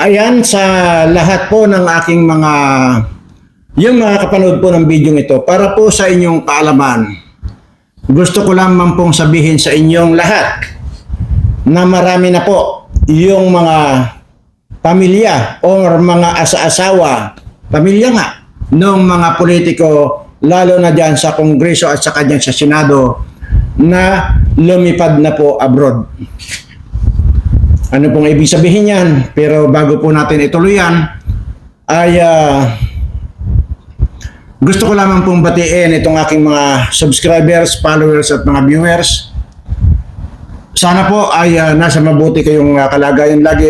Ayan sa lahat po ng aking yung mga kapanood po ng video ito, para po sa inyong kaalaman, gusto ko lamang pong sabihin sa inyong lahat na marami na po yung mga pamilya o mga asa-asawa, pamilya nga, ng mga politiko, lalo na dyan sa Kongreso at sa kanyang sa Senado, na lumipad na po abroad. Ano pong ibig sabihin yan? Pero bago po natin ituloy yan, ay gusto ko lamang pong batiin itong aking mga subscribers, followers at mga viewers. Sana po ay nasa mabuti kayong kalagayan lagi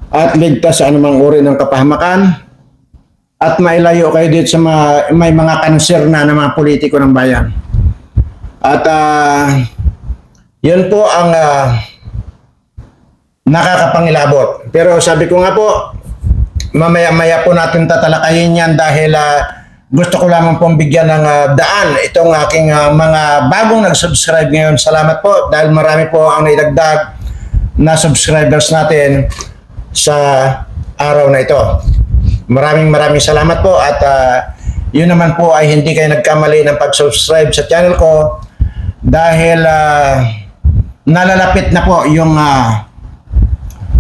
at ligtas sa anumang uri ng kapahamakan at mailayo kayo dito sa may mga kanser na mga politiko ng bayan. At yun po ang nakakapangilabot. Pero sabi ko nga po, mamaya-maya po natin tatalakayin yan dahil gusto ko lamang pong bigyan ng daan itong aking mga bagong nag-subscribe ngayon. Salamat po dahil marami po ang naidagdag na subscribers natin sa araw na ito. Maraming salamat po at yun naman po ay hindi kayo nagkamali ng pag-subscribe sa channel ko dahil nalalapit na po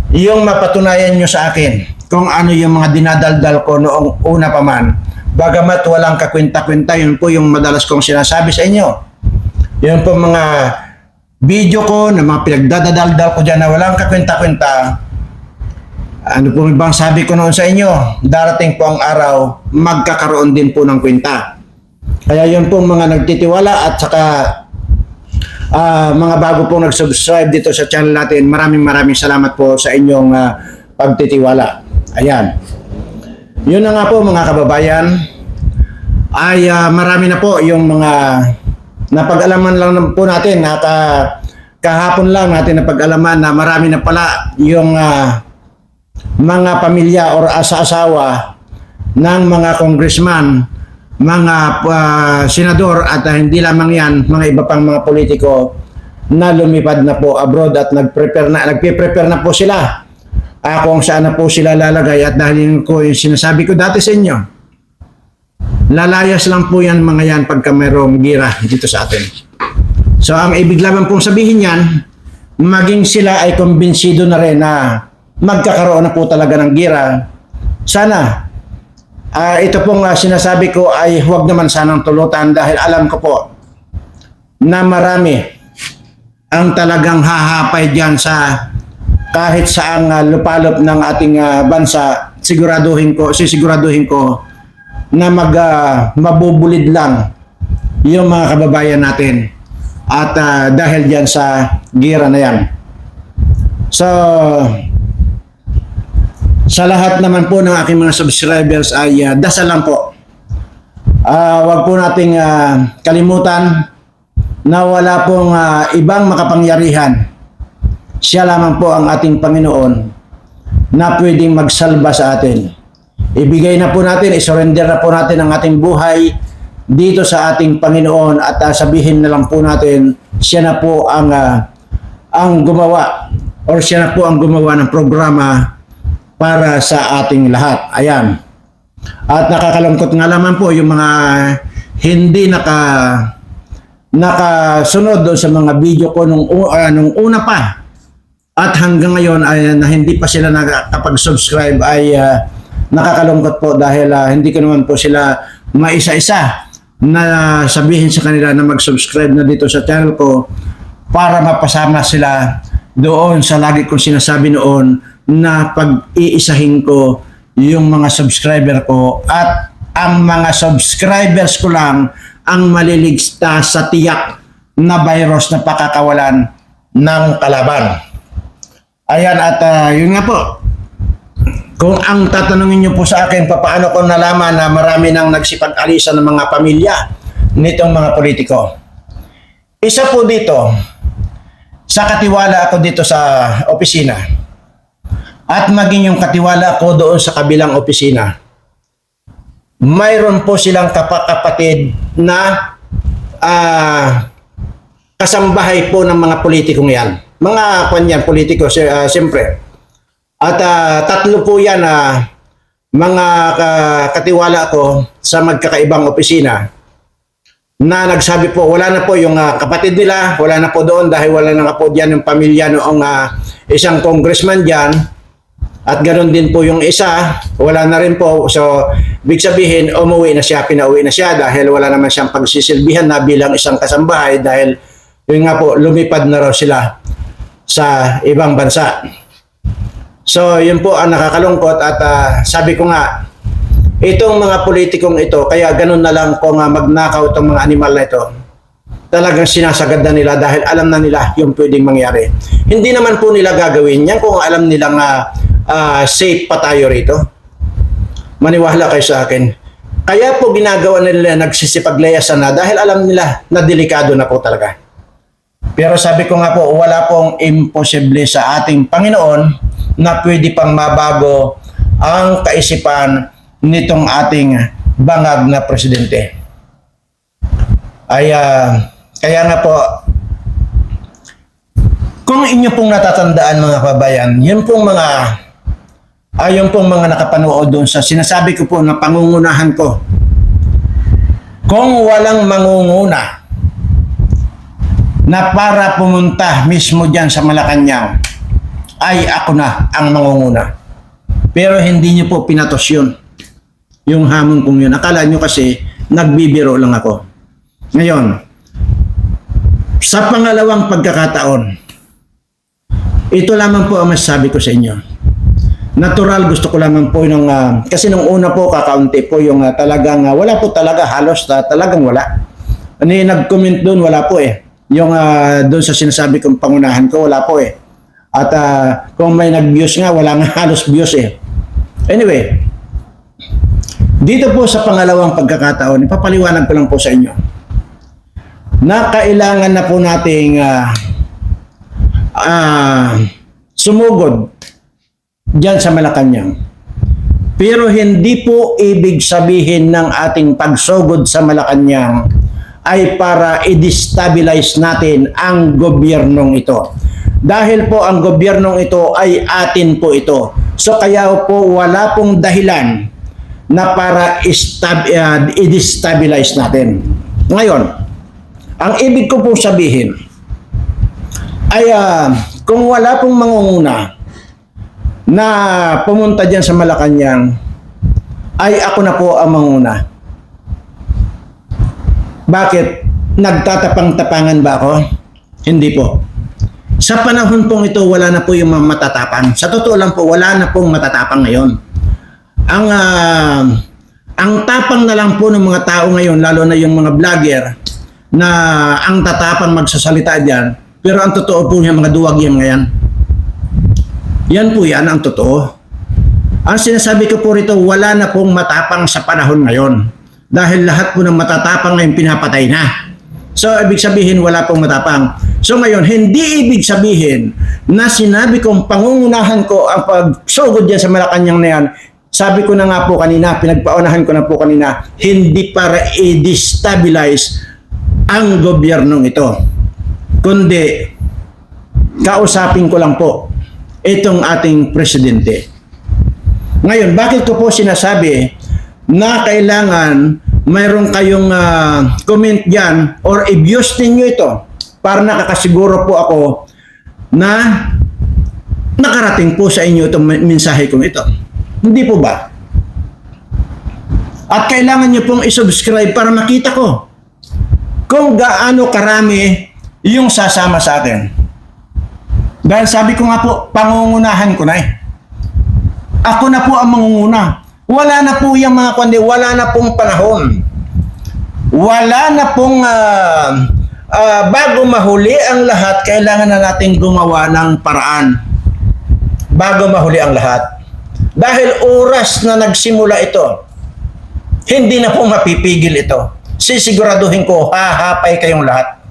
yung mapatunayan nyo sa akin kung ano yung mga dinadaldal ko noong una pa man. Bagamat walang kakwenta-kwenta, yun po yung madalas kong sinasabi sa inyo. Yun po mga video ko na mga pinagdadaldal ko dyan na walang kakwenta-kwenta. Ano po ibang sabi ko noon sa inyo? Darating po ang araw, magkakaroon din po ng kwenta. Kaya yun po mga nagtitiwala at saka mga bago pong nag-subscribe dito sa channel natin, maraming salamat po sa inyong pagtitiwala. Ayan. Yun na nga po mga kababayan, ay marami na po yung mga napag-alaman lang po natin at kahapon lang natin napag-alaman na marami na pala yung mga pamilya o asa-asawa ng mga congressman, mga senador at hindi lamang yan, mga iba pang mga politiko na lumipad na po abroad at nagpe-prepare na po sila kung saan na po sila lalagay. At dahil ko yung sinasabi ko dati sa inyo, lalayas lang po yan mga yan pagka mayroong gira dito sa atin. So ang ibig lamang pong sabihin yan, maging sila ay kumbinsido na rin na magkakaroon na po talaga ng gira. Sana ito pong sinasabi ko ay huwag naman sanang tulutan dahil alam ko po na marami ang talagang hahapay dyan sa kahit saang lupalop ng ating bansa. Sisiguraduhin ko na mabubulid lang yung mga kababayan natin at dahil dyan sa gira na yan. So sa lahat naman po ng aking mga subscribers ay dasal lang po. Huwag po nating kalimutan na wala pong ibang makapangyarihan. Siya lamang po ang ating Panginoon na pwedeng magsalba sa atin. Ibigay na po natin, isurrender na po natin ang ating buhay dito sa ating Panginoon at sabihin na lang po natin, siya na po ang gumawa or siya na po ang gumawa ng programa para sa ating lahat. Ayan. At nakakalungkot nga naman po yung mga hindi nakasunod doon sa mga video ko nung una pa. At hanggang ngayon ay na hindi pa sila nakapag-subscribe ay nakakalungkot po dahil hindi ko naman po sila maisa-isa na sabihin sa kanila na mag-subscribe na dito sa channel ko para mapasama sila doon sa lagi kong sinasabi noon na pag-iisahin ko yung mga subscriber ko at ang mga subscribers ko lang ang maliligtas sa tiyak na virus na pakakawalan ng kalaban. Ayan at yun nga po. Kung ang tatanungin nyo po sa akin, paano ko nalaman na marami nang nagsipag-alisan ng mga pamilya nitong mga politiko? Isa po dito, sa katiwala ako dito sa opisina. At maging yung katiwala ko doon sa kabilang opisina. Mayroon po silang kapatid na kasambahay po ng mga politikong yan. Mga politiko, siyempre. At tatlo po yan mga katiwala ko sa magkakaibang opisina na nagsabi po wala na po yung kapatid nila, wala na po doon dahil wala na po dyan yung pamilya noong isang congressman dyan. At ganoon din po yung isa, wala na rin po. So, big sabihin, umuwi na siya, pinauwi na siya dahil wala naman siyang pagsisilbihan na bilang isang kasambahay dahil yun nga po, lumipad na raw sila sa ibang bansa. So, yun po ang nakakalungkot at sabi ko nga, itong mga politikong ito, kaya ganun na lang kung magnakaw itong mga animal na ito, talagang sinasagad na nila dahil alam na nila yung pwedeng mangyari. Hindi naman po nila gagawin yan kung alam nilang safe pa tayo rito. Maniwala kayo sa akin. Kaya po ginagawa nila nagsisipaglayasan na dahil alam nila na delikado na po talaga. Pero sabi ko nga po, wala pong imposible sa ating Panginoon na pwede pang mabago ang kaisipan nitong ating bangag na presidente. Kaya nga po, kung inyo pong natatandaan mga kabayan, yun pong mga nakapanood doon sa sinasabi ko po na pangungunahan ko. Kung walang mangunguna na para pumunta mismo dyan sa Malacanang, ay ako na ang mangunguna. Pero hindi nyo po pinatos yun. Yung hamon kong yun. Akala nyo kasi nagbibiro lang ako. Ngayon, sa pangalawang pagkakataon, ito lamang po ang masasabi ko sa inyo. Natural, gusto ko lamang po yung, kasi nung una po, kakaunti po yung talagang, wala po talaga, halos talagang wala. Nag-comment doon, wala po eh. Yung doon sa sinasabi kong pangunahan ko, wala po eh. At kung may nag-views nga, wala nga halos views eh. Anyway, dito po sa pangalawang pagkakataon, ipapaliwanag ko lang po sa inyo na kailangan na po nating sumugod diyan sa Malacanang. Pero hindi po ibig sabihin ng ating pagsugod sa Malacanang ay para i-destabilize natin ang gobyernong ito. Dahil po ang gobyernong ito ay atin po ito. So kaya po wala pong dahilan na para i-destabilize natin. Ngayon, ang ibig ko po sabihin ay kung wala pong mangunguna na pumunta dyan sa Malacanang, ay ako na po ang manguna. Bakit? Nagtatapang-tapangan ba ako? Hindi po. Sa panahon pong ito, wala na po yung mga matatapang. Sa totoo lang po, wala na pong matatapang ngayon. Ang tapang na lang po ng mga tao ngayon, lalo na yung mga vlogger, na ang tatapang magsasalita dyan, pero ang totoo po niya, mga duwag yan ngayon. Yan po yan ang totoo. Ang sinasabi ko po rito, wala na pong matapang sa panahon ngayon. Dahil lahat po ng matatapang ngayon pinapatay na. So, ibig sabihin, wala pong matapang. So, ngayon, hindi ibig sabihin na sinabi kong pangungunahan ko ang pagsugod dyan sa Malacanang na yan. Sabi ko na nga po kanina, pinagpaunahan ko na po kanina, hindi para i-destabilize ang gobyernong ito. Kundi, kausapin ko lang po itong ating presidente. Ngayon, bakit ko po sinasabi na kailangan mayroon kayong comment dyan or i-views ninyo ito para nakakasiguro po ako na nakarating po sa inyo itong mensahe kong ito. Hindi po ba? At kailangan nyo pong i-subscribe para makita ko kung gaano karami yung sasama sa atin. Dahil sabi ko nga po, pangungunahan ko na eh. Ako na po ang mangunguna. Wala na po yung mga kundi, wala na pong panahon. Wala na pong, bago mahuli ang lahat, kailangan na natin gumawa ng paraan. Bago mahuli ang lahat. Dahil oras na nagsimula ito, hindi na po mapipigil ito. Sisiguraduhin ko, hahapay kayong lahat.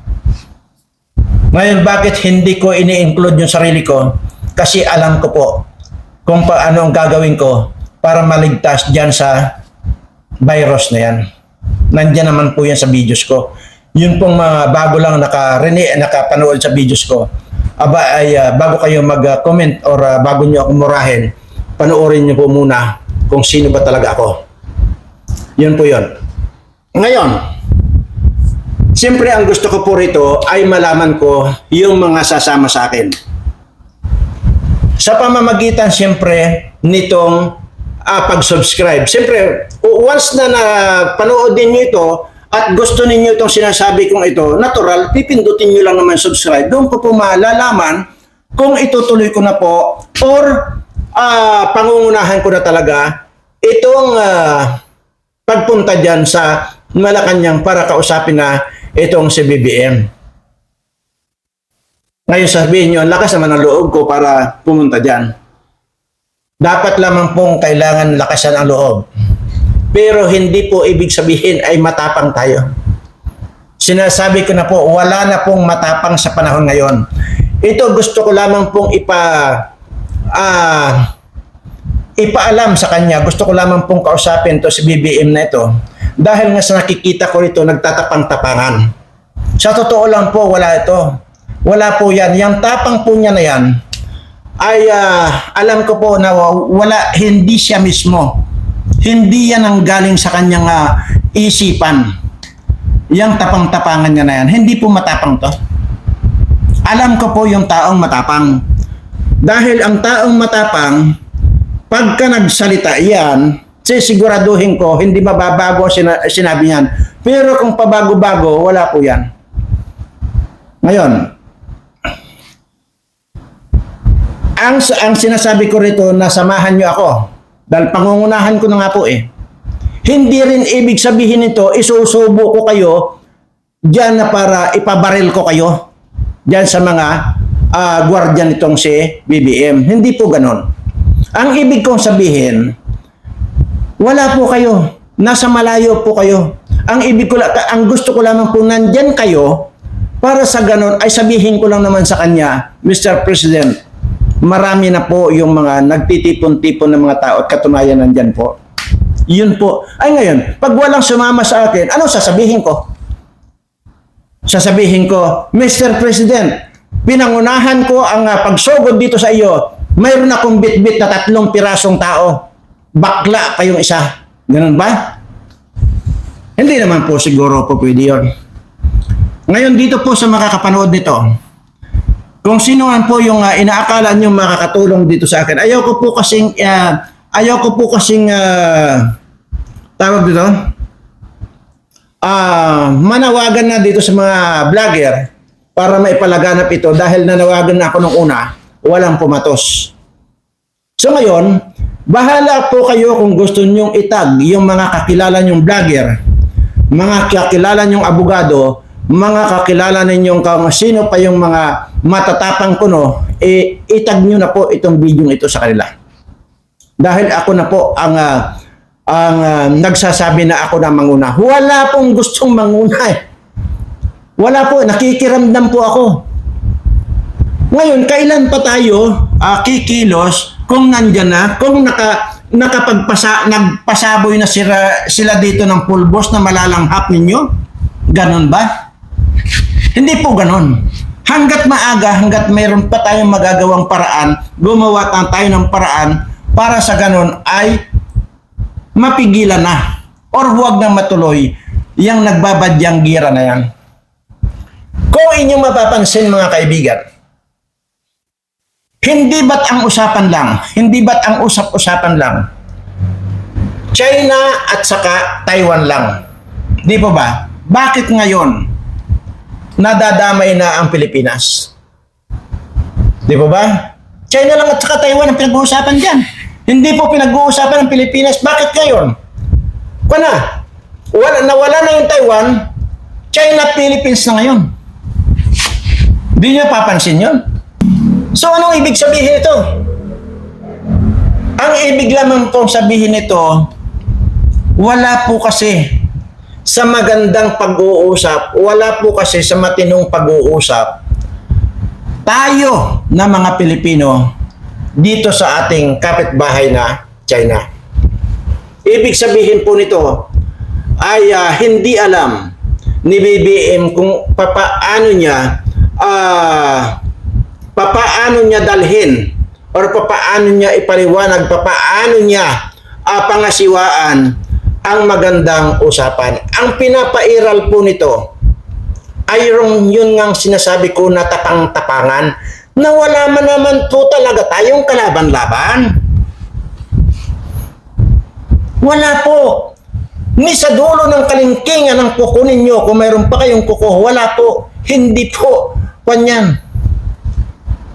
Ngayon, bakit hindi ko ini-include yung sarili ko? Kasi alam ko po kung paano ang gagawin ko para maligtas dyan sa virus na yan. Nandiyan naman po yan sa videos ko. Yun pong mga bago lang nakapanood sa videos ko. bago kayo mag-comment or bago nyo ako murahin, panoorin nyo po muna kung sino ba talaga ako. Yun po yun. Ngayon, siyempre ang gusto ko po rito ay malaman ko yung mga sasama sa akin. Sa pamamagitan siyempre nitong pag-subscribe. Siyempre, once na napanood din nyo ito at gusto ninyo itong sinasabi kong ito, natural, pipindutin nyo lang naman subscribe. Doon ko po malalaman kung itutuloy ko na po or pangungunahan ko na talaga itong pagpunta dyan sa Malacanang para kausapin na itong si BBM. Ngayon sabihin nyo, ang lakas naman ng loob ko para pumunta dyan. Dapat lamang pong kailangan lakasan ang loob. Pero hindi po ibig sabihin ay matapang tayo. Sinasabi ko na po, wala na pong matapang sa panahon ngayon. Ito gusto ko lamang pong ipaalam sa kanya. Gusto ko lamang pong kausapin to si BBM na ito. Dahil nga sa nakikita ko rito, nagtatapang-tapangan. Sa totoo lang po, wala ito. Wala po yan. Yung tapang po niya na yan, ay alam ko po na wala, hindi siya mismo. Hindi yan ang galing sa kanyang isipan. Yang tapang-tapangan niya na yan. Hindi po matapang to. Alam ko po yung taong matapang. Dahil ang taong matapang, pagka nagsalita yan, sisiguraduhin ko, hindi mababago sinabi niyan. Pero kung pabago-bago, wala po yan. Ngayon, ang sinasabi ko rito na samahan niyo ako. Dahil pangungunahan ko na nga po eh. Hindi rin ibig sabihin nito, isusubo ko kayo dyan na para ipabaril ko kayo dyan sa mga gwardiya nitong si BBM. Hindi po ganon. Ang ibig kong sabihin, wala po kayo. Nasa malayo po kayo. Ang gusto ko lamang po nandyan kayo para sa ganon ay sabihin ko lang naman sa kanya, Mr. President, marami na po yung mga nagtitipon-tipon ng mga tao at katunayan nandyan po. Yun po. Ay ngayon, pag walang sumama sa akin, ano sasabihin ko? Sasabihin ko, Mr. President, pinangunahan ko ang pagsugod dito sa iyo. Mayroon akong bit-bit na 3 pirasong tao. Bakla pa yung isa. Ganun ba? Hindi naman po siguro po pwede yun. Ngayon dito po sa makakapanood nito, kung sino man po yung inaakala nyo makakatulong dito sa akin, ayaw ko po kasing tawag dito, manawagan na dito sa mga vlogger para maipalaganap ito dahil nanawagan na ako nung una, walang pumatos. So ngayon, bahala po kayo kung gusto nyong itag yung mga kakilala nyong vlogger, mga kakilala nyong abogado, mga kakilala ninyong kung sino pa yung mga matatapang kuno, itag nyo na po itong video ito sa kanila. Dahil ako na po ang nagsasabi na ako na manguna. Wala pong gustong manguna eh. Wala po, nakikiramdam po ako. Ngayon, kailan pa tayo kikilos kung nandyan na, kung nagpasaboy na sila dito ng pulbos na malalanghap ninyo? Ganon ba? Hindi po ganon. Hanggat maaga, hanggat mayroon pa tayong magagawang paraan, gumawa tayo ng paraan para sa ganon ay mapigilan na or huwag nang matuloy yung nagbabadyang gira na yan. Kung inyong mapapansin mga kaibigan, hindi ba't ang usapan lang, hindi ba't ang usap-usapan lang, China at saka Taiwan lang. Di po ba? Bakit ngayon nadadamay na ang Pilipinas? Di po ba? China lang at saka Taiwan ang pinag-uusapan dyan. Hindi po pinag-uusapan ng Pilipinas. Bakit ngayon? Nawala na yung Taiwan, China at Philippines na ngayon. Di nyo papansin yun? So anong ibig sabihin ito? Ang ibig lamang pong sabihin ito, wala po kasi sa magandang pag-uusap, wala po kasi sa matinong pag-uusap, tayo na mga Pilipino dito sa ating kapitbahay na China. Ibig sabihin po nito ay hindi alam ni BBM kung paano niya papaano niya dalhin or papaano niya ipaliwanag, papaano niya pangasiwaan ang magandang usapan. Ang pinapairal po nito ay yun ngang sinasabi ko na tapang-tapangan na wala man naman po talaga tayong kalaban-laban. Wala po. Ni sa dulo ng kalingkingan ng kuko ninyo, kung mayroon pa kayong kuko, wala po. Hindi po. Kanyan.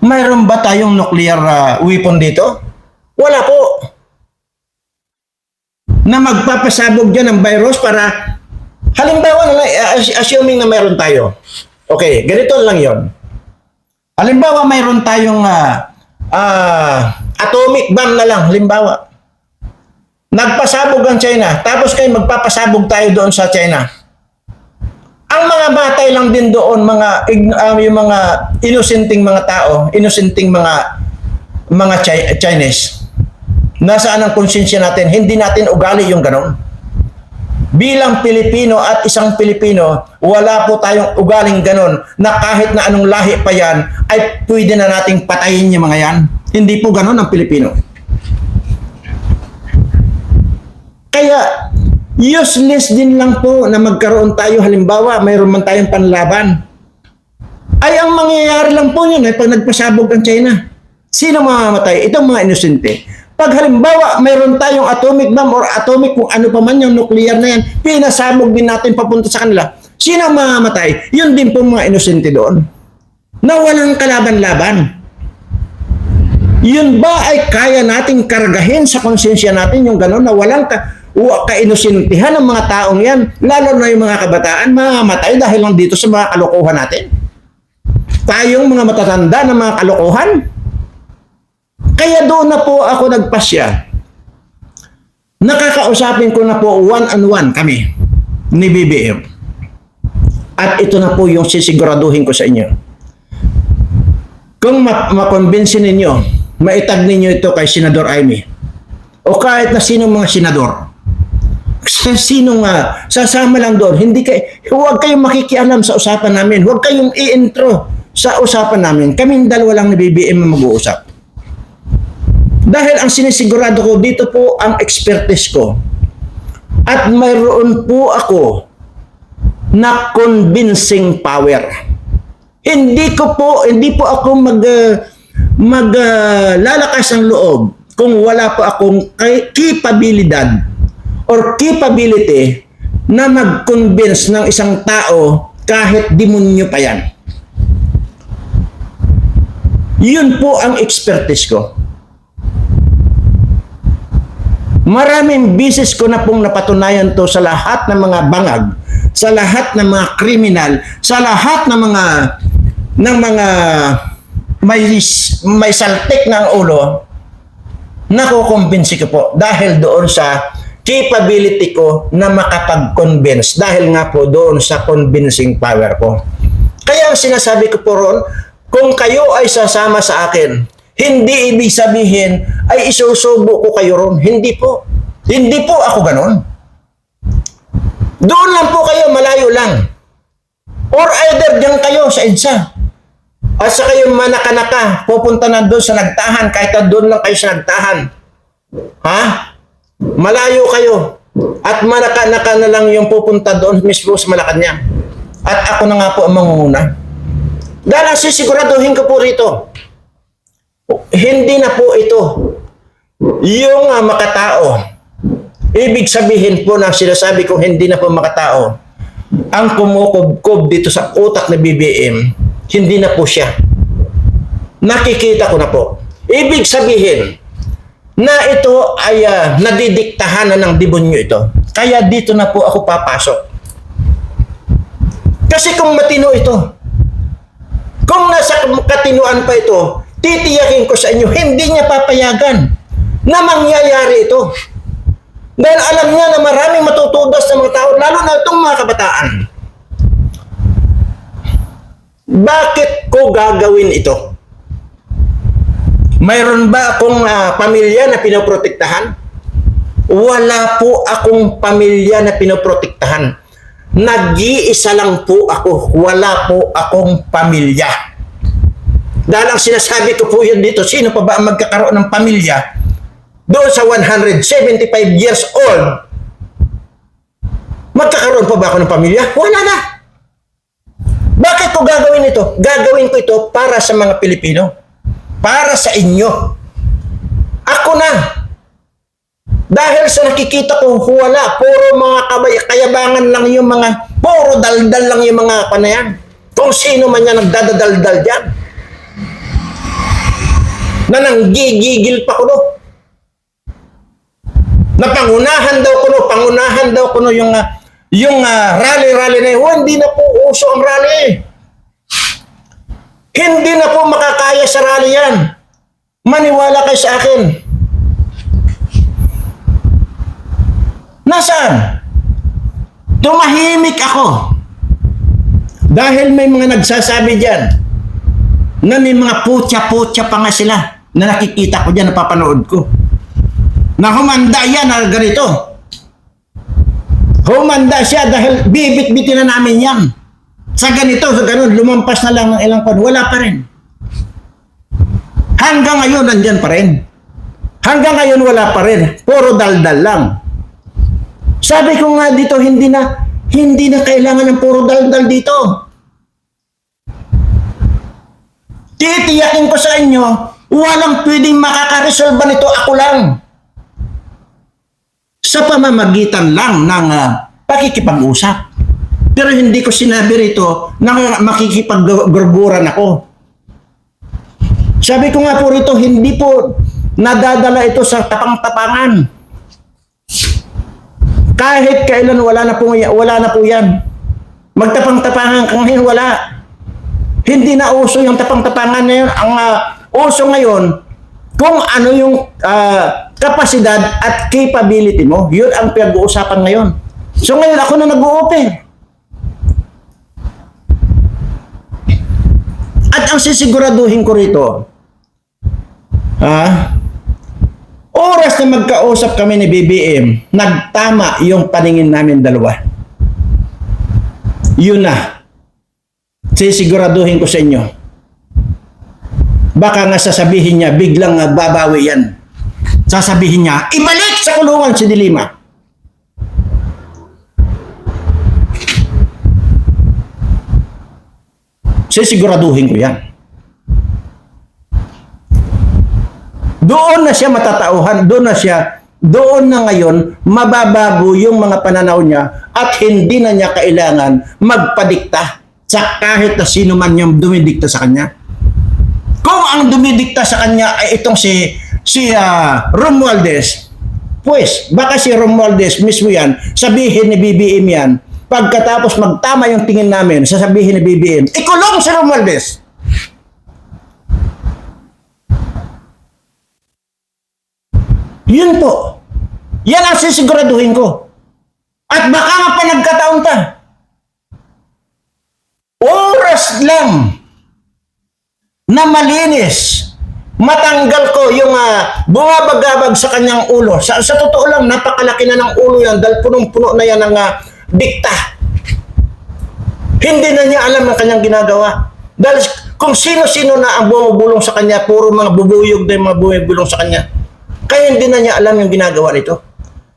Mayroon ba tayong nuclear weapon dito? Wala po. Na magpapasabog dyan ng virus para, halimbawa na lang, assuming na mayroon tayo. Okay, ganito lang yon. Halimbawa mayroon tayong atomic bomb na lang, halimbawa. Nagpasabog ang China, tapos kayo magpapasabog tayo doon sa China. Ang mga batay lang din doon, yung mga inusinting mga tao, inusinting mga Chinese. Nasaan ang konsensya natin? Hindi natin ugali yung ganon. Bilang Pilipino at isang Pilipino, wala po tayong ugaling ganon na kahit na anong lahi pa yan, ay pwede na nating patayin yung mga yan. Hindi po ganon ang Pilipino. Kaya, useless din lang po na magkaroon tayo, halimbawa, mayroon man tayong panlaban. Ay, ang mangyayari lang po yun ay pag nagpasabog ang China. Sino mamamatay? Itong mga inosente. Pag halimbawa, mayroon tayong atomic bomb or atomic kung ano pa man yung nuclear na yan, pinasabog din natin papunta sa kanila. Sino mamamatay? Yun din po mga inosente doon. Na walang kalaban-laban. Yun ba ay kaya nating kargahin sa konsensya natin yung gano'n na walang kainusintihan ng mga taong yan, lalo na yung mga kabataan, mamamatay dahil lang dito sa mga kalokohan natin. Tayong mga matatanda ng mga kalokohan. Kaya doon na po ako nagpasya. Nakakausapin ko na po one-on-one kami ni BBM. At ito na po yung sisiguraduhin ko sa inyo. Kung makonbinsin ninyo, maitag ninyo ito kay Senador Amy o kahit na sinong mga senador, sino nga, sasama lang doon. Huwag kayong makikialam sa usapan namin. Huwag kayong i-intro sa usapan namin. Kaming dalawa lang ni BBM mag-uusap. Dahil ang sinisigurado ko, dito po ang expertise ko. At mayroon po ako na convincing power. Hindi po ako maglalakas ng loob kung wala po akong kapabilidad or capability na mag-convince ng isang tao kahit demonyo pa yan. Yun po ang expertise ko. Maraming bisis ko na pong napatunayan to sa lahat ng mga bangag, sa lahat ng mga kriminal, sa lahat ng mga may saltik ng ulo, nakukumbinsi ko po dahil doon sa capability ko na makapag-convince, dahil nga po doon sa convincing power ko. Kaya ang sinasabi ko po ron, kung kayo ay sasama sa akin, hindi ibig sabihin ay isusubo ko kayo ron. Hindi po. Hindi po ako ganon. Doon lang po kayo, malayo lang. Or either diyan kayo sa EDSA. At sa kayo manaka-naka, pupunta na doon sa nagtahan, kahit na doon lang kayo sa nagtahan. Ha? Malayo kayo. At manaka-naka na lang yung pupunta doon mismo sa Malacanang. At ako na nga po ang mangunguna. Dahil ang sisiguraduhin ko po rito, hindi na po ito yung makatao. Ibig sabihin po na sinasabi kong hindi na po makatao. Ang kumukubkob dito sa utak na BBM, hindi na po siya. Nakikita ko na po. Ibig sabihin na ito ay nadidiktahan na ng demonyo ito. Kaya dito na po ako papasok. Kasi kung matino ito, kung nasa katinuan pa ito, titiyakin ko sa inyo, hindi niya papayagan na mangyayari ito. Dahil alam niya na maraming matutudas sa mga tao, lalo na itong mga kabataan. Bakit ko gagawin ito? Mayroon ba akong pamilya na pinoprotektahan? Wala po akong pamilya na pinoprotektahan. Nag-iisa lang po ako. Wala po akong pamilya. Dahil ang sinasabi ko po yun dito, sino pa ba ang magkakaroon ng pamilya doon sa 175 years old? Magkakaroon pa ba ako ng pamilya? Wala na. Bakit ko gagawin ito? Gagawin ko ito para sa mga Pilipino. Para sa inyo. Ako na. Dahil sa nakikita ko, wala. Puro mga kayabangan lang yung mga, puro daldal lang yung mga panayan. Kung sino man yan nagdadaldal dyan. Na nanggigigil pa ko no. Na pangunahan daw ko no yung rally na yun. Hindi na po uso ang rally. Hindi na po makakaya sa rally yan. Maniwala kayo sa akin. Nasaan? Tumahimik ako. Dahil may mga nagsasabi dyan na may mga putya-putya pa nga sila na nakikita ko dyan, napapanood ko. Na humanda yan na ganito. Humanda siya dahil bibit-bitin na namin yan. Sa ganito, sa ganun, lumampas na lang ng ilang pan, wala pa rin. Hanggang ngayon, nandyan pa rin. Hanggang ngayon, wala pa rin. Puro daldal lang. Sabi ko nga dito, hindi na kailangan ng puro daldal dito. Titiyakin ko sa inyo, walang pwedeng makakaresolba nito, ako lang. Sa pamamagitan lang ng pakikipag-usap. Pero hindi ko sinabi rito na makikipag-gurguran ako. Sabi ko nga po rito, hindi po nadadala ito sa tapang-tapangan. Kahit kailan wala na po yan. Magtapang-tapangan ka ngayon, wala. Hindi na uso yung tapang-tapangan na yun. Ang uso ngayon, kung ano yung kapasidad at capability mo, yun ang pinag-uusapan ngayon. So ngayon ako na nag-u-open. At ang sisiguraduhin ko rito, oras na magkausap kami ni BBM, nagtama yung paningin namin dalawa. Yun na. Sisiguraduhin ko sa inyo. Baka nga sasabihin niya, biglang babawi yan. Sasabihin niya, ibalik sa kulungan si Dilima. Sisiguraduhin ko yan. Doon na siya matatauhan, doon na ngayon mababago yung mga pananaw niya at hindi na niya kailangan magpadikta sa kahit na sino man yung dumidikta sa kanya. Kung ang dumidikta sa kanya ay itong si Romualdez, pues baka si Romualdez mismo yan, sabihin ni BBM yan, pagkatapos magtama yung tingin namin, sasabihin ni BBM, ikulong si Romualdez. Yun po. Yan ang sisiguraduhin ko. At baka nga pa nagkataon ta. Oras lang na malinis, matanggal ko yung bumabagabag sa kanyang ulo. Sa totoo lang, napakalaki na ng ulo yan dahil punong-puno na yan ng dikta. Hindi na niya alam ang kanyang ginagawa. Dahil kung sino-sino na ang bumubulong sa kanya, puro mga bubuyog na yung mga bumubulong sa kanya. Kaya hindi na niya alam yung ginagawa nito.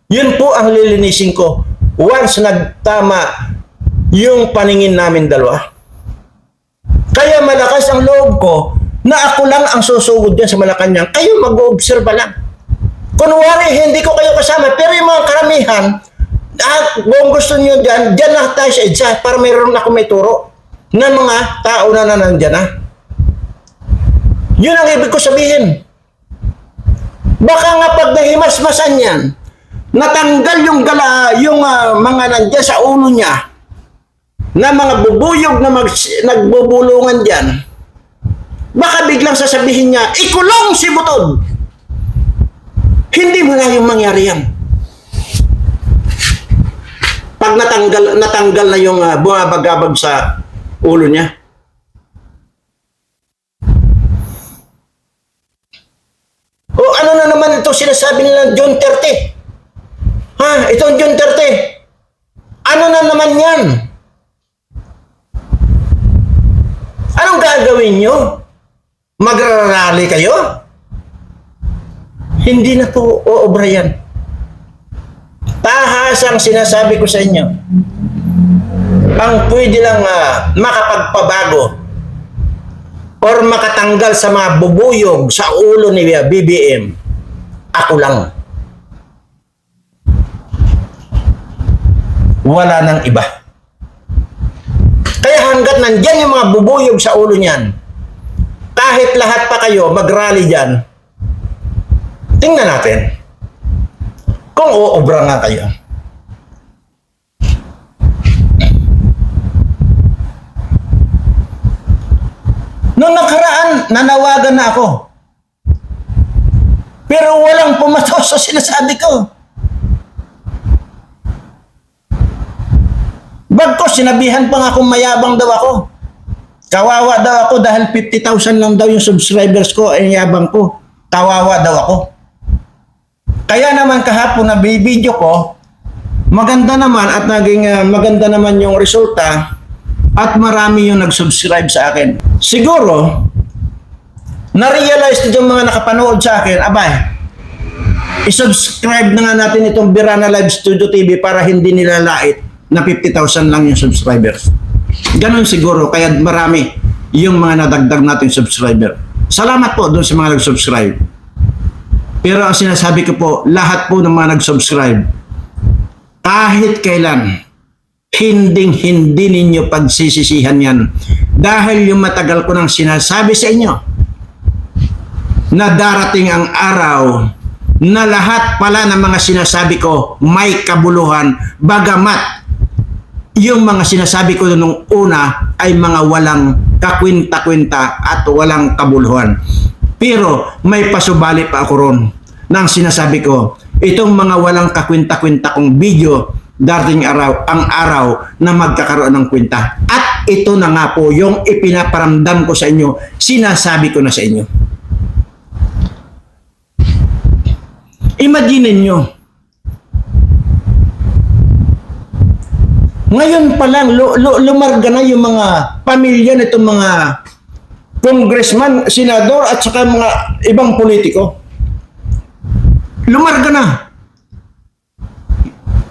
Yun po ang lilinisin ko once nagtama yung paningin namin dalawa. Kaya malakas ang loob ko na ako lang ang susugod dyan sa Malacanang. Kayo mag-oobserba lang. Kunwari, hindi ko kayo kasama. Pero yung mga karamihan, kung gusto nyo dyan lang tayo sa EDSA para mayroon ako may turo na mga tao na nandyan na. Yun ang ibig ko sabihin. Baka nga pag nahimasmasan yan, natanggal yung mga nandyan sa ulo niya, na mga bubuyog na nagbubulungan dyan, baka biglang sasabihin niya, ikulong si Butod. Hindi mo na yung mangyari yan. Pag natanggal na yung bumabagabag sa ulo niya. O ano na naman ito sinasabi nila June 30? Itong June 30. Ano na naman yan? Anong gagawin nyo? Magrarally kayo? Hindi na po oobra yan. Tahasang sinasabi ko sa inyo, ang pwede lang makapagpabago or makatanggal sa mga bubuyog sa ulo ni BBM, ako lang. Wala nang iba. Kaya hanggat nandyan yung mga bubuyog sa ulo niyan, kahit lahat pa kayo mag-rally dyan, tingnan natin kung uobra nga kayo. Noong nakaraan, nanawagan na ako. Pero walang pumatos sa sinasabi ko. Bagkos, sinabihan pa nga akong mayabang daw ako. Kawawa daw ako dahil 50,000 lang daw yung subscribers ko, ay yabang ko. Kawawa daw ako. Kaya naman kahapon na video ko, maganda naman at naging maganda naman yung resulta at marami yung nag-subscribe sa akin. Siguro, na-realize yung mga nakapanood sa akin, abay, i-subscribe na nga natin itong Birana Live Studio TV para hindi nila lait na 50,000 lang yung subscribers. Ganon siguro, kaya marami yung mga nadagdag nating subscriber. Salamat po doon sa mga nag-subscribe. Pero ang sinasabi ko po, lahat po ng mga nag-subscribe, kahit kailan, hindi ninyo pagsisisihan yan. Dahil yung matagal ko nang sinasabi sa inyo, na darating ang araw na lahat pala ng mga sinasabi ko may kabuluhan, bagamat yung mga sinasabi ko nung una ay mga walang kakwinta-kwinta at walang kabuluhan. Pero may pasubali pa ako ron nang sinasabi ko, itong mga walang kakwinta-kwinta kong video, darating araw, ang araw na magkakaroon ng kwenta. At ito na nga po yung ipinaparamdam ko sa inyo, sinasabi ko na sa inyo. Imagine nyo, ngayon pa lang, lumarga na yung mga pamilya nitong mga congressman, senador at saka mga ibang politiko. Lumarga na.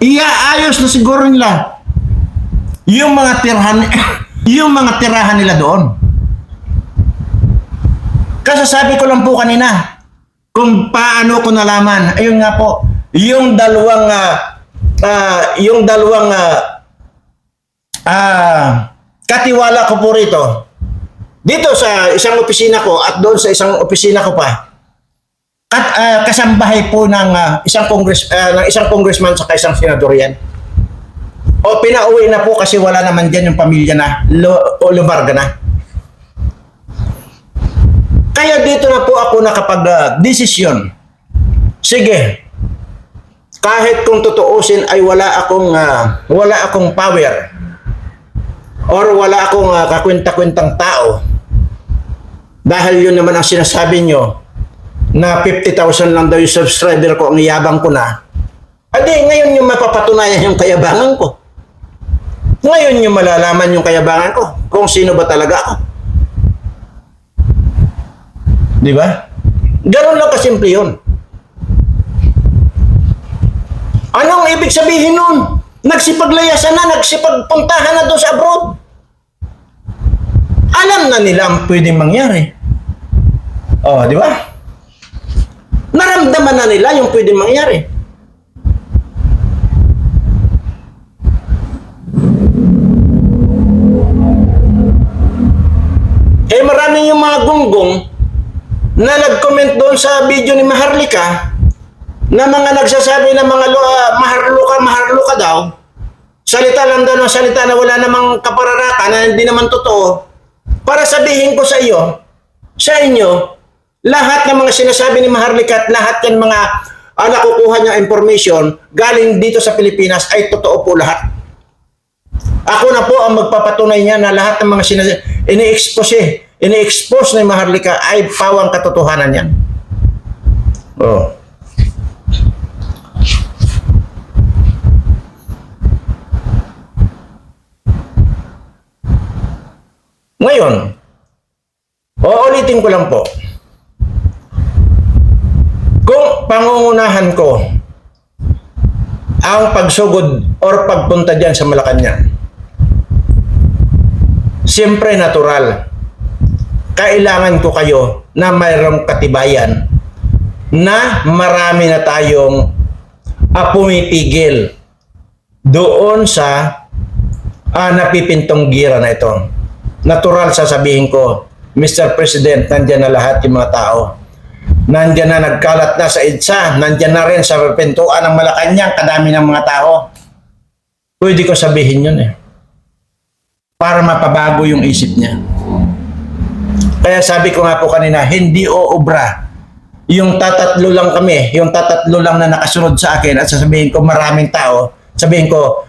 Iaayos na siguro nila yung mga tirahan nila doon. Kasasabi ko lang po kanina kung paano ko nalaman. Ayun nga po, yung dalawang katiwala ko po rito. Dito sa isang opisina ko at doon sa isang opisina ko pa. At kasambahay po ng isang congressman sa isang senador yan. O pinauwi na po kasi wala naman dyan yung pamilya na lumarga na. Kaya dito na po ako nakapag-desisyon. Sige, kahit kung tutuusin ay wala akong power or wala akong kakwenta-kwentang tao. Dahil yun naman ang sinasabi nyo, na 50,000 lang daw yung subscriber ko, ang yabang ko na. Adi, ngayon yung mapapatunayan yung kayabangan ko. Ngayon yung malalaman yung kayabangan ko, kung sino ba talaga ako. Di ba? Ganun lang kasimple yun. Anong ibig sabihin nun? Nagsipaglayasan na, nagsipagpuntahan na doon sa abroad. Alam na nila ang pwedeng mangyari. Oh, di ba? Naramdaman na nila yung pwedeng mangyari. Eh marami yung mga gunggong na nag-comment doon sa video ni Maharlika na mga nagsasabi na mga maharluka daw. Salita lang daw ng salita na wala namang kapararakan na hindi naman totoo. Para sabihin ko sa inyo, lahat ng mga sinasabi ni Maharlika at lahat yan mga nakukuha niya information galing dito sa Pilipinas ay totoo po lahat. Ako na po ang magpapatunay niya na lahat ng mga ini-expose ni Maharlika ay pawang katotohanan yan. Oh. Ngayon, Uulitin ko lang po. Kung pangungunahan ko ang pagsugod or pagpunta dyan sa Malacanang, siyempre natural. Kailangan ko kayo na mayroong katibayan na marami na tayong pumipigil doon sa napipintong gira na ito. Natural sasabihin ko, Mr. President, nandyan na lahat yung mga tao. Nandyan na nagkalat na sa EDSA, nandyan na rin sa pintuan ng Malacanang, kadami ng mga tao. Pwede ko sabihin yun para mapabago yung isip niya. Kaya sabi ko nga po kanina, hindi uubra. Yung tatatlo lang kami, yung tatatlo lang na nakasunod sa akin at sasabihin ko maraming tao, sabihin ko,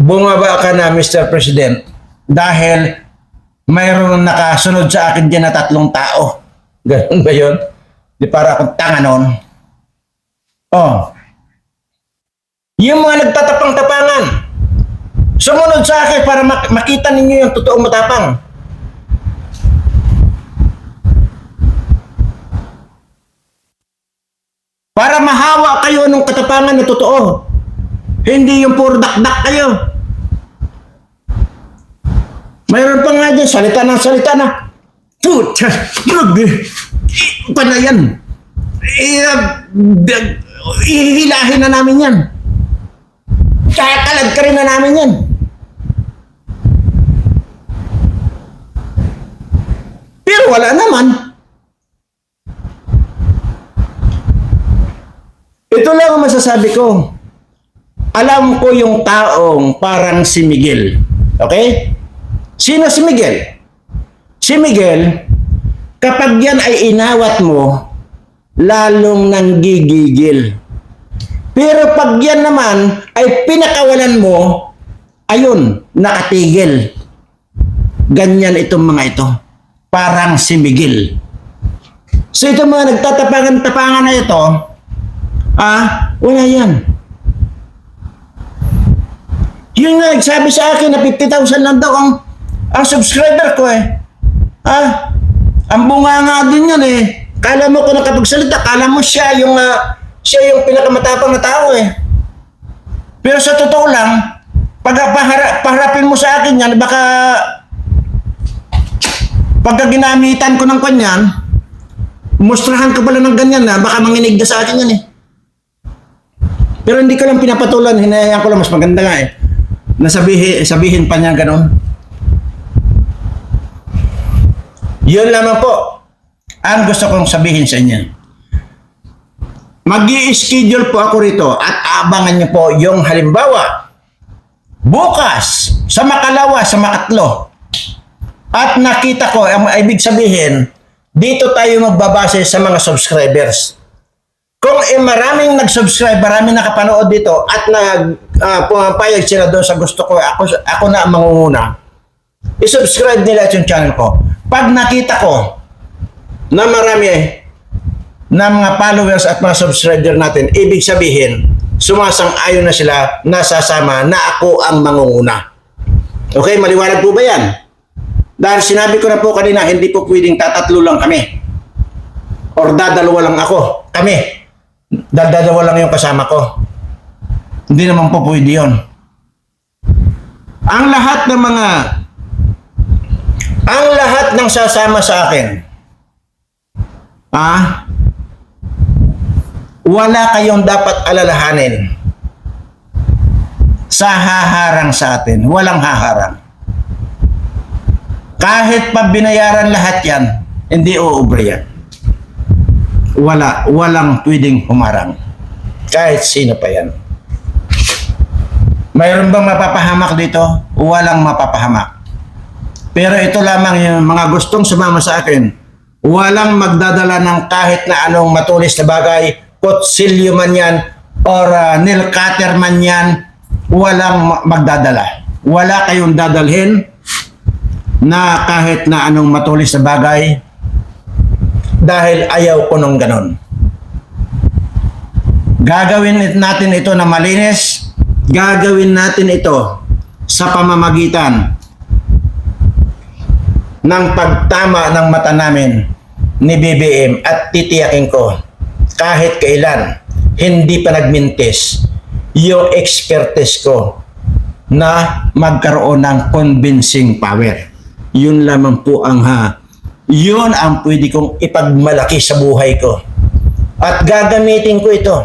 bumaba ka na Mr. President dahil mayroong nakasunod sa akin dyan na 3 tao. Ganun ba yun? Di para akong tanga nun. Yung mga nagtatapang-tapangan, sumunod sa akin para makita ninyo yung totoong matapang. Para mahawa kayo ng katapangan na totoo. Hindi yung puro dakdak kayo. Mayroon pa nga dyan, salita na. Puta, panayan. Ihilahin na namin yan. Kakalad ka rin na namin yan. Pero wala naman. Ito lang ang masasabi ko. Alam ko yung taong parang si Miguel. Okay? Sino si Miguel? Si Miguel, kapag yan ay inawat mo, lalong nanggigigil. Pero pag yan naman ay pinakawalan mo, ayun, nakatigil. Ganyan itong mga ito. Parang si Miguel. So itong mga nagtatapangan-tapangan na ito, wala yan. Yung nga, nagsabi sa akin na 50,000 lang daw ang subscriber ko Ang bunga nga din yan Kala mo ko nakapagsalita, kala mo siya yung pinakamatapang na tao Pero sa totoo lang, pag paharapin mo sa akin yan, baka pagka ginamitan ko ng kanyan, mustrahan ko pala ng ganyan baka manginig na sa akin yan Pero hindi ko lang pinapatulan, hinayaan ko lang, mas maganda nga sabihin pa niya ganon. Yun lamang po ang gusto kong sabihin sa inyo. Mag-i-schedule po ako rito at abangan niyo po yung halimbawa bukas sa Makalawa, sa Makatlo. At nakita ko, ang ibig sabihin, dito tayo magbabase sa mga subscribers. Kung maraming nag-subscribe, maraming nakapanood dito at pumapayag sila doon sa gusto ko, ako na ang mangunguna, i-subscribe nila yung channel ko. Pag nakita ko na marami na mga followers at mga subscriber natin, ibig sabihin, sumasang-ayon na sila, nasasama na ako ang mangunguna. Okay, maliwanag po ba yan? Dahil sinabi ko na po kanina, hindi po pwedeng tatatlo lang kami. Or dadalawa lang ako. Kami. Dadalawa lang yung kasama ko. Hindi naman po pwede yun. Ang lahat ng sasama sa akin, wala kayong dapat alalahanin sa haharang sa atin. Walang haharang. Kahit pa binayaran lahat yan, hindi uubra yan. Walang pwedeng humarang. Kahit sino pa yan. Mayroon bang mapapahamak dito? Walang mapapahamak. Pero ito lamang yung mga gustong sumama sa akin. Walang magdadala ng kahit na anong matulis na bagay, kutsilyo man yan, or nail cutter man yan, walang magdadala. Wala kayong dadalhin na kahit na anong matulis na bagay, dahil ayaw ko nung ganon. Gagawin natin ito na malinis. Gagawin natin ito sa pamamagitan ng pagtama ng mata namin ni BBM at titiyakin ko kahit kailan hindi pa nagmintis yung expertise ko na magkaroon ng convincing power. Yun lamang po ang yun ang pwede kong ipagmalaki sa buhay ko. At gagamitin ko ito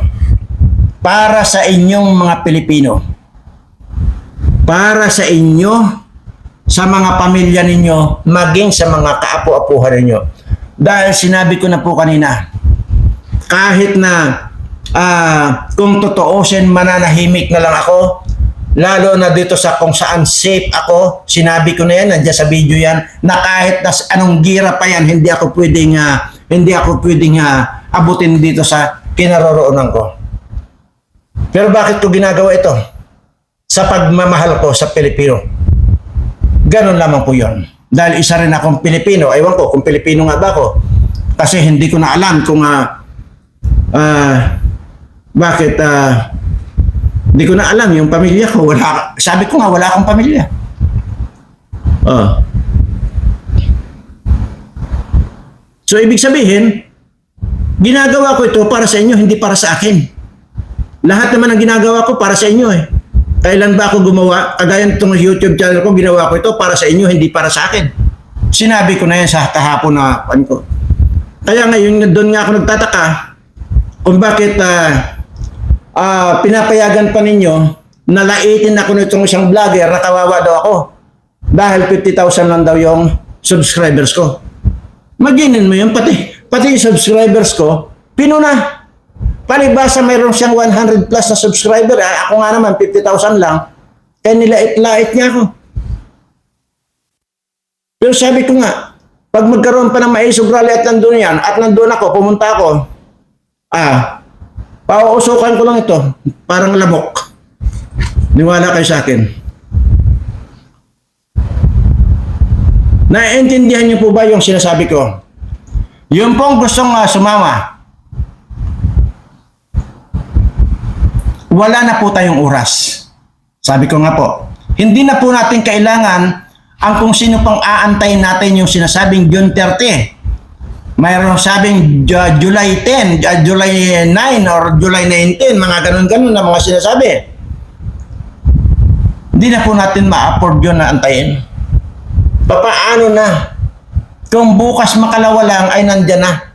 para sa inyong mga Pilipino. Para sa inyo, sa mga pamilya ninyo, maging sa mga kaapu-apuhan ninyo. Dahil sinabi ko na po kanina, kahit na kung totoosin mananahimik na lang ako, lalo na dito sa kung saan safe ako, sinabi ko na yan, nandiyan sa video yan, na kahit na anong gira pa yan, hindi ako pwedeng abutin dito sa kinaroroonan ko. Pero bakit ko ginagawa ito? Sa pagmamahal ko sa Pilipino. Ganun lamang po yun. Dahil isa rin akong Pilipino. Ewan ko kung Pilipino nga ba ako. Kasi hindi ko na alam kung bakit hindi ko na alam yung pamilya ko. Sabi ko nga wala akong pamilya. So ibig sabihin, ginagawa ko ito para sa inyo, hindi para sa akin. Lahat naman ang ginagawa ko para sa inyo eh. Kailan ba ako gumawa? Kagaya nitong YouTube channel ko, ginawa ko ito para sa inyo, hindi para sa akin. Sinabi ko na yan sa kahapon na pan ko. Kaya ngayon, doon nga ako nagtataka kung bakit pinapayagan pa ninyo na laitin ako nitong isang vlogger na kawawa daw ako. Dahil 50,000 lang daw yung subscribers ko. Maginin mo yun, pati yung subscribers ko, pinuna. Palibasa mayroon siyang 100 plus na subscriber. Ako nga naman, 50,000 lang. Kaya nilait-lait niya ako. Pero sabi ko nga, pag magkaroon pa ng maisog rally at nandun yan, at nandun ako, pumunta ako, pauusukan ko lang ito. Parang lamok. Niwala kayo sa akin. Naiintindihan niyo po ba yung sinasabi ko? Yung pong gustong sumama, wala na po tayong oras. Sabi ko nga po, hindi na po natin kailangan ang kung sino pang aantayin natin yung sinasabing June 30. Mayroong sabing July 10, July 9 or July 19, mga ganun-ganun na mga sinasabi. Hindi na po natin ma-afford yun na antayin. Papaano na? Kung bukas makalawa lang ay nandyan na.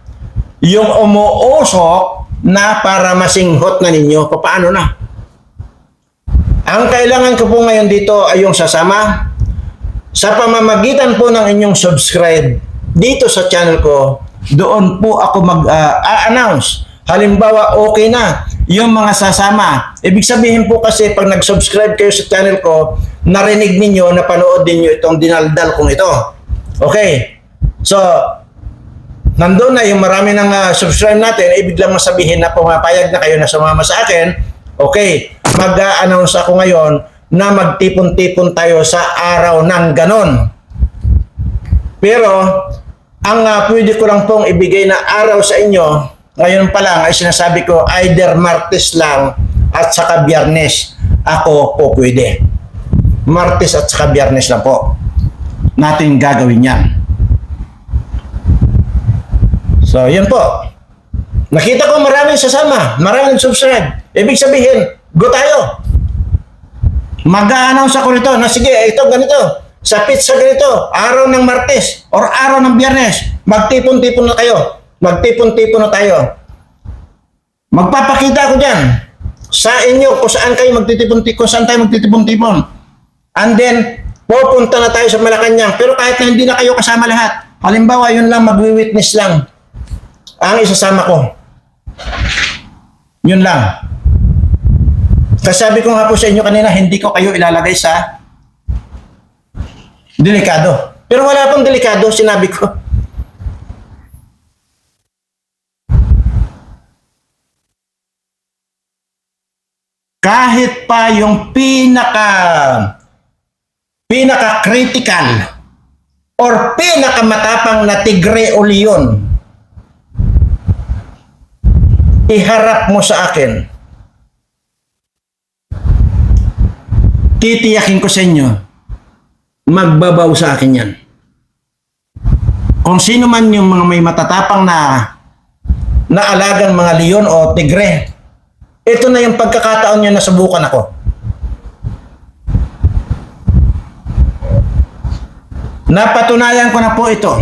Yung umuusok na para masinghot na ninyo, paano na? Ang kailangan ko po ngayon dito ay yung sasama sa pamamagitan po ng inyong subscribe dito sa channel ko. Doon po ako mag-announce. Halimbawa, okay na yung mga sasama. Ibig sabihin po kasi pag nag-subscribe kayo sa channel ko, narinig ninyo, napanood ninyo itong dinaldal kong ito. Okay. So, nandun na yung marami ng subscribe natin, ibig lang masabihin na pumapayag na kayo na sumama sa akin. Okay, mag-a-announce ako ngayon na magtipon-tipon tayo sa araw ng ganon. Pero, ang pwede ko lang pong ibigay na araw sa inyo, ngayon pa lang ay sinasabi ko, either Martes lang at saka Biyernes, ako po pwede. Martes at saka Biyernes lang po natin gagawin yan. So, yan po. Nakita ko maraming sasama, maraming subscribe. Ibig sabihin, go tayo. Mag-a-announce ako nito na sige, ito ganito. Sa pizza ganito, araw ng Martes or araw ng Biyernes, magtipon-tipon na kayo. Magtipon-tipon na tayo. Magpapakita ako dyan sa inyo kung saan kayo magtitipon-tipon, kung saan tayo magtitipon-tipon. And then, pupunta na tayo sa Malacanang. Pero kahit na hindi na kayo kasama lahat, halimbawa, yun lang, magwi-witness lang ang isasama ko. Yun lang. Kasabi ko nga po sa inyo kanina, hindi ko kayo ilalagay sa delikado. Pero wala pong delikado, sinabi ko. Kahit pa yung pinaka-critical or pinakamatapang na tigre o leon, iharap mo sa akin. Titiyakin ko sa inyo, magbabaw sa akin yan. kung sino man yung mga may matatapang na alagang mga leon o tigre, ito na yung pagkakataon nyo na subukan ako. Napatunayan ko na po ito.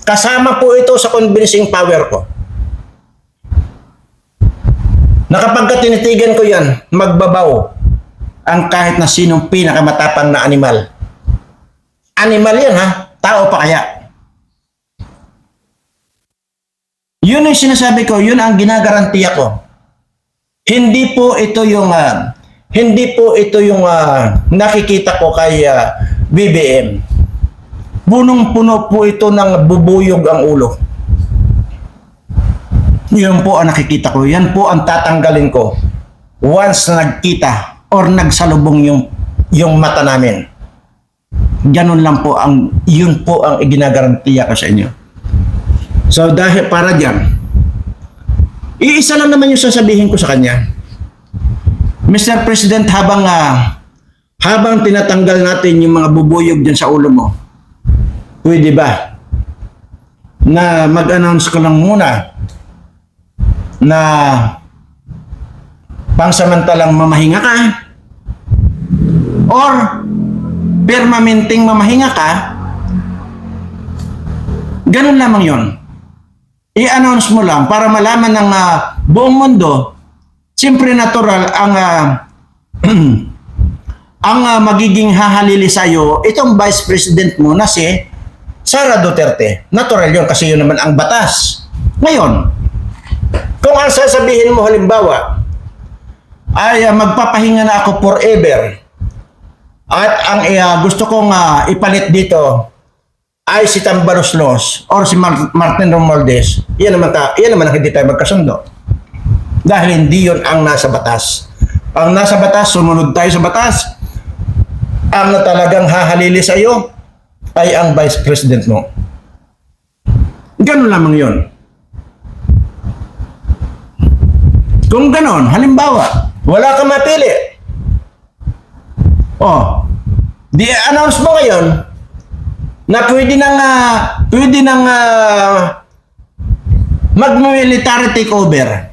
Kasama po ito sa convincing power ko. Na kapag tinitigan ko yan, magbabaw ang kahit na sinong pinakamatapang na animal. Animal yan ha, tao pa kaya. Yun ang sinasabi ko, yun ang ginagarantiya ko. Hindi po ito yung nakikita ko kay BBM. Punong-puno po ito ng bubuyog ang ulo. Yun po ang nakikita ko. Yan po ang tatanggalin ko once na nagkita or nagsalubong yung mata namin. Ganun lang po yun po ang iginagarantiya ko sa inyo. So dahil para dyan, iisa lang naman yung sasabihin ko sa kanya. Mr. President, habang tinatanggal natin yung mga bubuyog dyan sa ulo mo, pwede ba na mag-announce ko lang muna na pangsamantalang mamahinga ka or permanenteng mamahinga ka? Ganun lamang yon. I-announce mo lang para malaman ng buong mundo. Siyempre natural ang magiging hahalili sa'yo itong Vice President mo na si Sara Duterte. Natural yun kasi yun naman ang batas. Ngayon, kung ang sasabihin mo halimbawa ay magpapahinga na ako forever at ang gusto kong ipalit dito ay si Tambaloslos or si Martin Romualdez, yan naman ang hindi tayo magkasundo. Dahil hindi yun ang nasa batas. Ang nasa batas, sumunod tayo sa batas. Ang talagang hahalili sa iyo ay ang Vice President mo. Ganun lamang yun. Kung ganon, halimbawa, wala kang mapili. Di-announce mo ngayon na pwede nang mag-military takeover.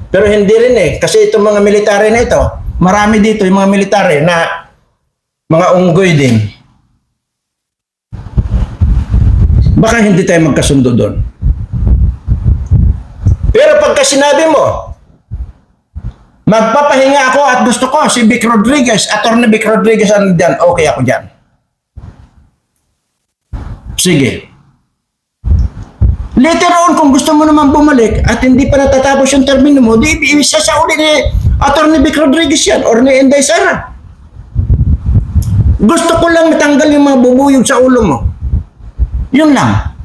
Pero hindi rin kasi itong mga military na ito, marami dito yung mga military na mga unggoy din. Baka hindi tayo magkasundo doon. Pero pagka sinabi mo, magpapahinga ako at gusto ko si Vic Rodriguez, Attorney Vic Rodriguez, ano dyan, okay ako dyan. Sige. Later on, kung gusto mo naman bumalik at hindi pa natatapos yung termino mo, di isasauli ni Attorney Vic Rodriguez yan or ni Inday Sara. Gusto ko lang matanggal yung mga bubuyog sa ulo mo. Yun lang.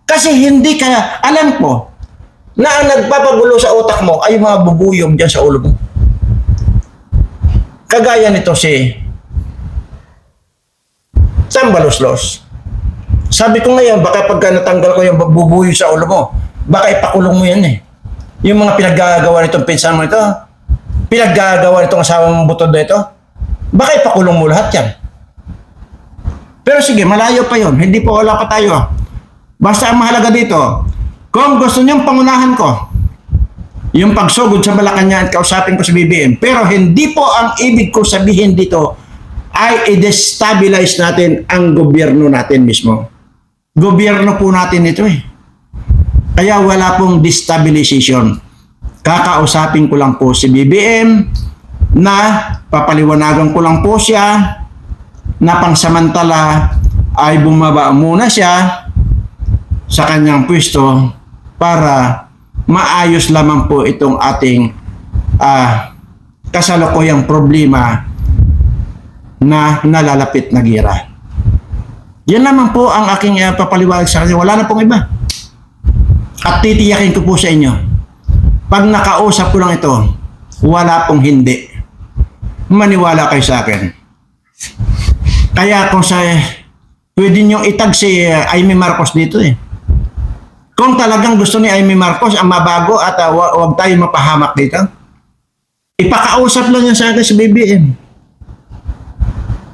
Kasi hindi ka, alam ko, na ang nagpapagulo sa utak mo ay mga bubuyog dyan sa ulo mo. Kagaya nito si Tambaloslos. Sabi ko ngayon, baka pagka natanggal ko yung bubuyog sa ulo mo, baka ipakulong mo yan Yung mga pinaggagawa nitong pinsan mo ito, pinaggagawa nitong asawa mong butod na ito, baka ipakulong mo lahat yan. Pero sige, malayo pa yun. Hindi po wala pa tayo. Basta ang mahalaga dito, kung gusto niyong pangunahan ko, yung pagsugod sa Malacanang at kausapin ko sa BBM, pero hindi po ang ibig ko sabihin dito ay i-destabilize natin ang gobyerno natin mismo. Gobyerno po natin ito Kaya wala pong destabilization. Kakausapin ko lang po si BBM na papaliwanagan ko lang po siya na pangsamantala ay bumaba muna siya sa kanyang pwesto para maayos lamang po itong ating kasalukuyang problema na nalalapit na gira. Yan naman po ang aking papaliwanag sa kanya. Wala na pong iba. At titiyakin ko po sa inyo, pag nakausap ko lang ito, wala pong hindi. Maniwala kayo sa akin. Kaya kung pwede nyo itag si Amy Marcos dito Kung talagang gusto ni Amy Marcos ang mabago at huwag tayo mapahamak dito, ipakausap lang yan sa akin si BBM.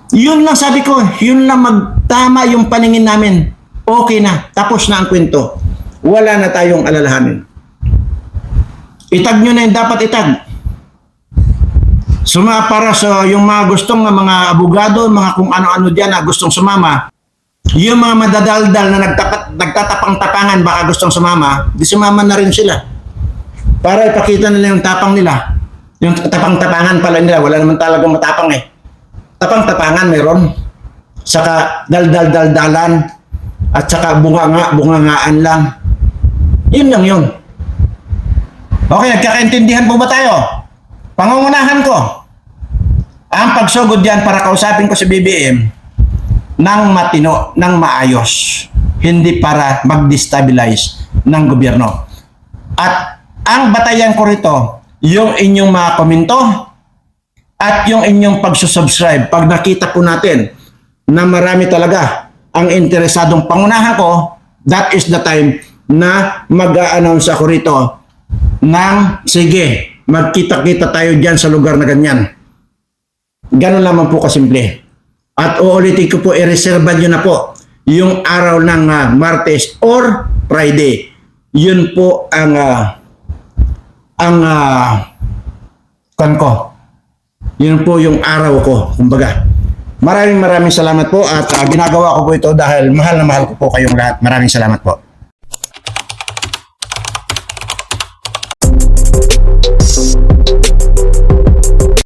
Yun lang sabi ko, yun lang magtama yung paningin namin. okay na. Tapos na ang kwento. Wala na tayong alalahanin. Itag nyo na yung dapat itag. Para sa yung mga gustong mga abogado, mga kung ano-ano dyan na gustong sumama, yung mga madadaldal na nagtatapang-tapangan baka gustong sumama, di sumama na rin sila. Para ipakita nila yung tapang nila. Yung tapang-tapangan pala nila, wala naman talagang matapang eh. Tapang-tapangan meron. Saka daldal-daldalan at saka bungangaan lang. Yun lang yun. Okay, nagkakaintindihan po ba tayo? Pangungunahan ko ang pagsugod dyan para kausapin ko si BBM ng matino, ng maayos. Hindi para mag-destabilize ng gobyerno. At ang batayan ko rito, yung inyong mga komento at yung inyong pagsusubscribe. Pag nakita po natin na marami talaga ang interesadong pangunahan ko, that is the time na mag-a-announce ako rito ng sige, magkita-kita tayo dyan sa lugar na ganyan. Ganun lamang po kasimple. At uulitin ko po, i-reserve nyo na po yung araw ng Martes or Friday. Yun po ang ko. Yun po yung araw ko, kumbaga. Maraming salamat po at ginagawa ko po ito dahil mahal na mahal ko po kayong lahat. Maraming salamat po.